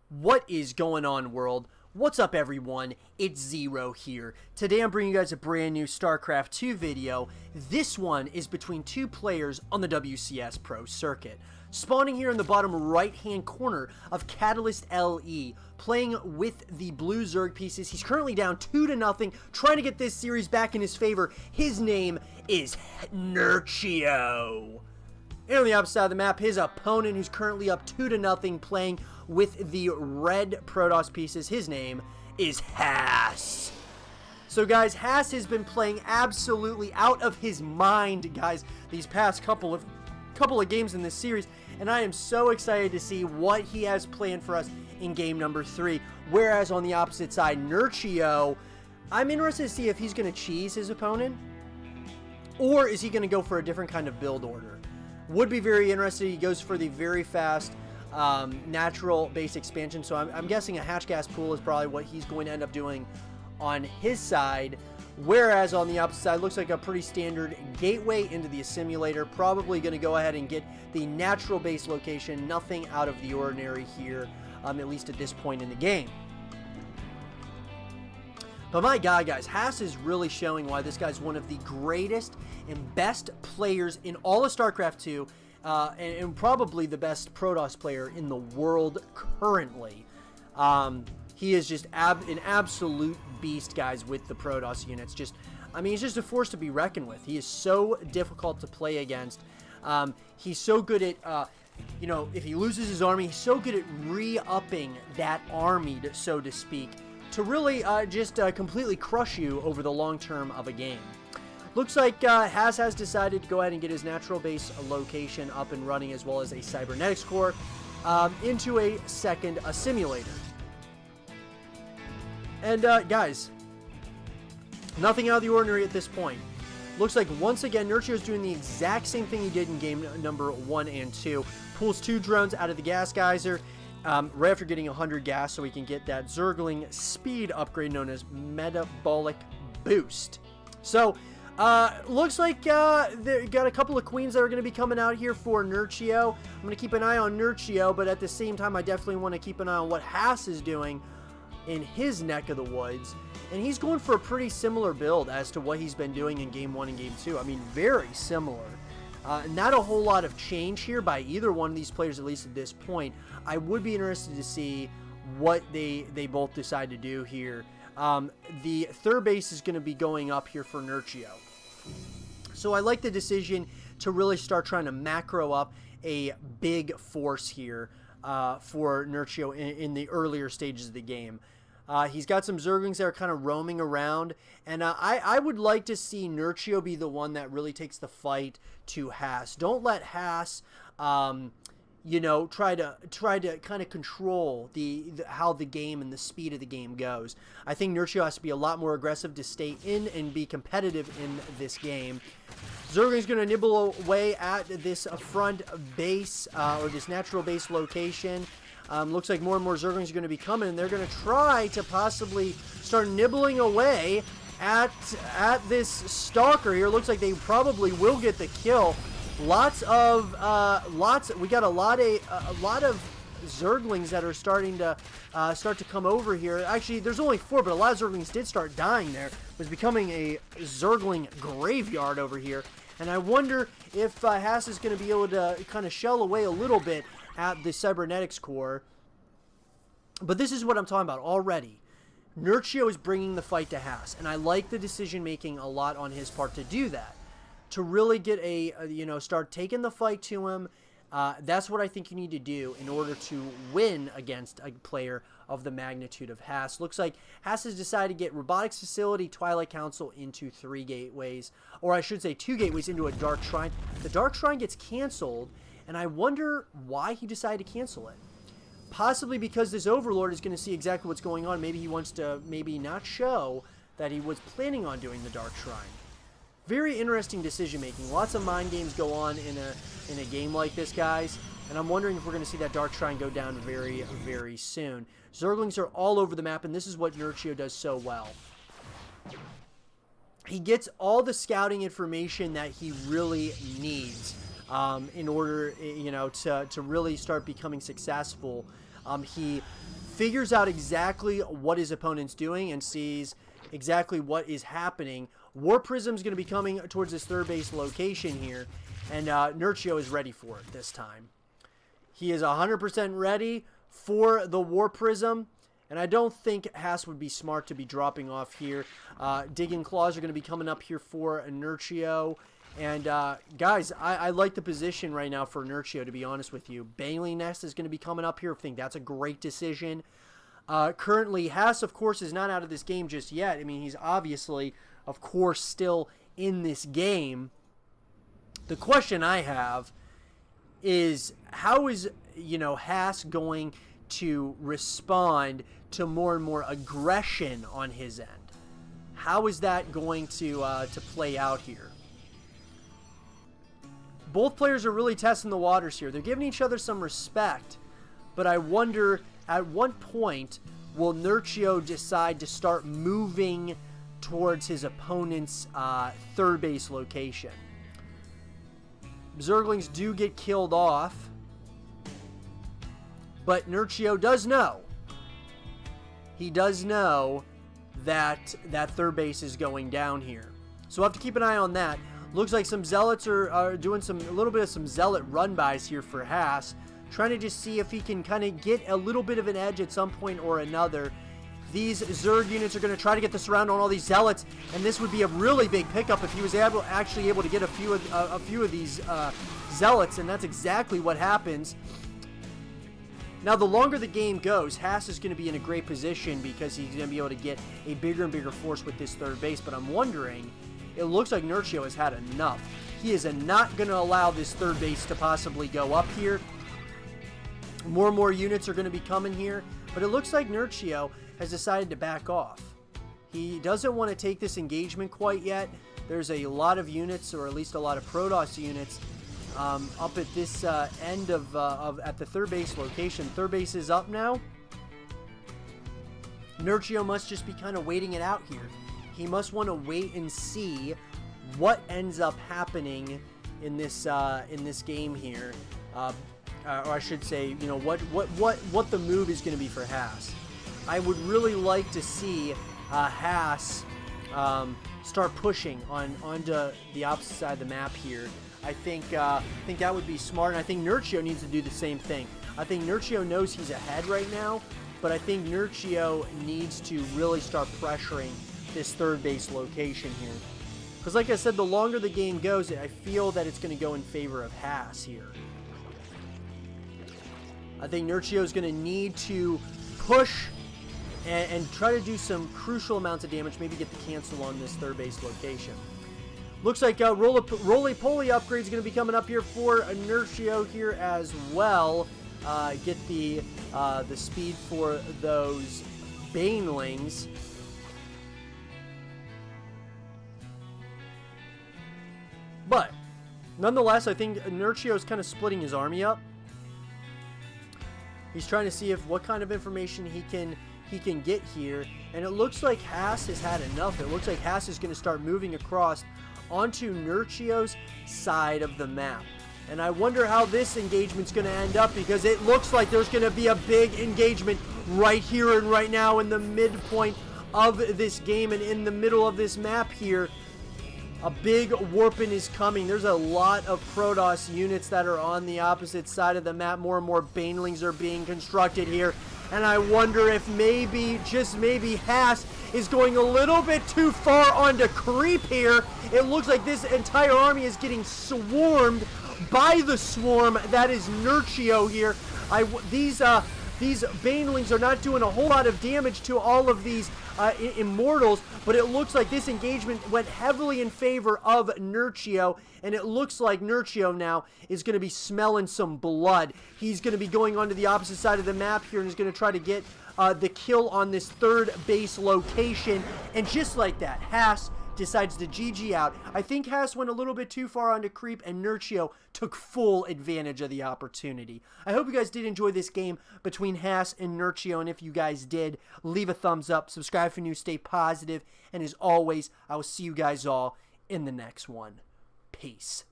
What is going on, world? What's up, everyone? It's Zero here. Today I'm bringing you guys a brand new Starcraft 2 video. This one is between two players on the WCS Pro circuit. Spawning here in the bottom right-hand corner of Catalyst LE, playing with the blue Zerg pieces. He's currently down 2-0, trying to get this series back in his favor. His name is Nerchio. And on the opposite side of the map, his opponent, who's currently up 2-0, playing with the red Protoss pieces. His name is Haas. So, guys, Haas has been playing absolutely out of his mind, guys, these past couple of games in this series, and I am so excited to see what he has planned for us in game number 3. Whereas on the opposite side, Nerchio, I'm interested to see if he's going to cheese his opponent, or is he going to go for a different kind of build order. Would be very interested. He goes for the very fast natural base expansion, so I'm guessing a hatch gas pool is probably what he's going to end up doing on his side. Whereas on the opposite side, looks like a pretty standard gateway into the assimilator. Probably going to go ahead and get the natural base location. Nothing out of the ordinary here, at least at this point in the game. But my God, guys, Haas is really showing why this guy's one of the greatest and best players in all of StarCraft 2, and probably the best Protoss player in the world currently. He is just an absolute beast, guys, with the Protoss units. He's just a force to be reckoned with. He is so difficult to play against. He's so good at, if he loses his army, he's so good at re-upping that army, so to speak, to really completely crush you over the long term of a game. Looks like Haas has decided to go ahead and get his natural base location up and running, as well as a cybernetics core into a second assimilator. And guys, nothing out of the ordinary at this point. Looks like once again Nerchio's doing the exact same thing he did in game number 1 and 2. Pulls 2 drones out of the gas geyser right after getting 100 gas, so we can get that Zergling speed upgrade known as Metabolic Boost. So, looks like they got a couple of queens that are going to be coming out here for Nerchio. I'm going to keep an eye on Nerchio, but at the same time, I definitely want to keep an eye on what Haas is doing in his neck of the woods. And he's going for a pretty similar build as to what he's been doing in game 1 and game 2. I mean, very similar. Not a whole lot of change here by either one of these players, at least at this point. I would be interested to see what they both decide to do here. The third base is going to be going up here for Nerchio. So I like the decision to really start trying to macro up a big force here for Nerchio in the earlier stages of the game. He's got some Zerglings that are kind of roaming around, and I would like to see Nerchio be the one that really takes the fight to Haas. Don't let Haas, try to kind of control how the game and the speed of the game goes. I think Nerchio has to be a lot more aggressive to stay in and be competitive in this game. Zergling's going to nibble away at this front base, or this natural base location. Looks like more and more Zerglings are going to be coming, and they're going to try to possibly start nibbling away at this Stalker here. Looks like they probably will get the kill. We got a lot of Zerglings that are starting to come over here. Actually, there's only 4, but a lot of Zerglings did start dying there. It was becoming a Zergling graveyard over here. And I wonder if Haas is going to be able to kind of shell away a little bit at the cybernetics core. But this is what I'm talking about already. Nerchio is bringing the fight to Haas, and I like the decision making a lot on his part to do that, to really get start taking the fight to him. That's what I think you need to do in order to win against a player of the magnitude of Haas. Looks like Haas has decided to get Robotics Facility, Twilight Council into 3 gateways, or I should say 2 gateways into a Dark Shrine. The Dark Shrine gets canceled, and I wonder why he decided to cancel it. Possibly because this Overlord is going to see exactly what's going on. Maybe he wants to not show that he was planning on doing the Dark Shrine. Very interesting decision making. Lots of mind games go on in a game like this, guys. And I'm wondering if we're going to see that Dark Shrine go down very, very soon. Zerglings are all over the map, and this is what Nerchio does so well. He gets all the scouting information that he really needs in order, to really start becoming successful. He figures out exactly what his opponent's doing and sees exactly what is happening. War Prism's going to be coming towards this third base location here, and Nerchio is ready for it this time. He is 100% ready for the War Prism, and I don't think Haas would be smart to be dropping off here. Digging Claws are going to be coming up here for Nerchio. And, guys, I like the position right now for Nerchio, to be honest with you. Baneling Nest is going to be coming up here. I think that's a great decision. Currently, Haas, of course, is not out of this game just yet. I mean, he's obviously, of course, still in this game. The question I have is, how is, you know, Haas going to respond to more and more aggression on his end? How is that going to play out here? Both players are really testing the waters here. They're giving each other some respect, but I wonder at what point will Nerchio decide to start moving towards his opponent's third base location. Zerglings do get killed off, but Nerchio does know. He does know that that third base is going down here. So we'll have to keep an eye on that. Looks like some Zealots are doing a little bit of some Zealot run-bys here for Haas, trying to just see if he can kind of get a little bit of an edge at some point or another. These Zerg units are going to try to get the surround on all these Zealots, and this would be a really big pickup if he was actually able to get a few of these Zealots, and that's exactly what happens. Now, the longer the game goes, Haas is going to be in a great position because he's going to be able to get a bigger and bigger force with this third base, but I'm wondering, it looks like Nerchio has had enough. He is not going to allow this third base to possibly go up here. More and more units are going to be coming here, but it looks like Nerchio has decided to back off. He doesn't want to take this engagement quite yet. There's a lot of units, or at least a lot of Protoss units, up at this end at the third base location. Third base is up now. Nerchio must just be kind of waiting it out here. He must want to wait and see what ends up happening in this game here, or I should say, you know, what the move is going to be for Haas. I would really like to see Haas start pushing onto the opposite side of the map here. I think that would be smart, and I think Nerchio needs to do the same thing. I think Nerchio knows he's ahead right now, but I think Nerchio needs to really start pressuring this third base location here. Because like I said, the longer the game goes, I feel that it's going to go in favor of Haas here. I think Nerchio is going to need to push and try to do some crucial amounts of damage, maybe get the cancel on this third base location. Looks like roly-poly upgrade is going to be coming up here for Nerchio here as well. Get the speed for those banelings. But nonetheless, I think Nerchio is kind of splitting his army up. He's trying to see what kind of information he can get here, and it looks like Haas has had enough. It looks like Haas is going to start moving across onto Nerchio's side of the map. And I wonder how this engagement's going to end up, because it looks like there's going to be a big engagement right here and right now in the midpoint of this game and in the middle of this map here. A big warping is coming. There's a lot of Protoss units that are on the opposite side of the map. More and more banelings are being constructed here. And I wonder if maybe, just maybe, Haas is going a little bit too far onto creep here. It looks like this entire army is getting swarmed by the swarm that is Nerchio here. These banelings are not doing a whole lot of damage to all of these immortals, but it looks like this engagement went heavily in favor of Nerchio, and it looks like Nerchio now is going to be smelling some blood. He's going to be going onto the opposite side of the map here and is going to try to get the kill on this third base location, and just like that, Haas decides to GG out. I think Haas went a little bit too far onto creep, and Nerchio took full advantage of the opportunity. I hope you guys did enjoy this game between Haas and Nerchio, and if you guys did, leave a thumbs up, subscribe for new, stay positive, and as always, I will see you guys all in the next one. Peace.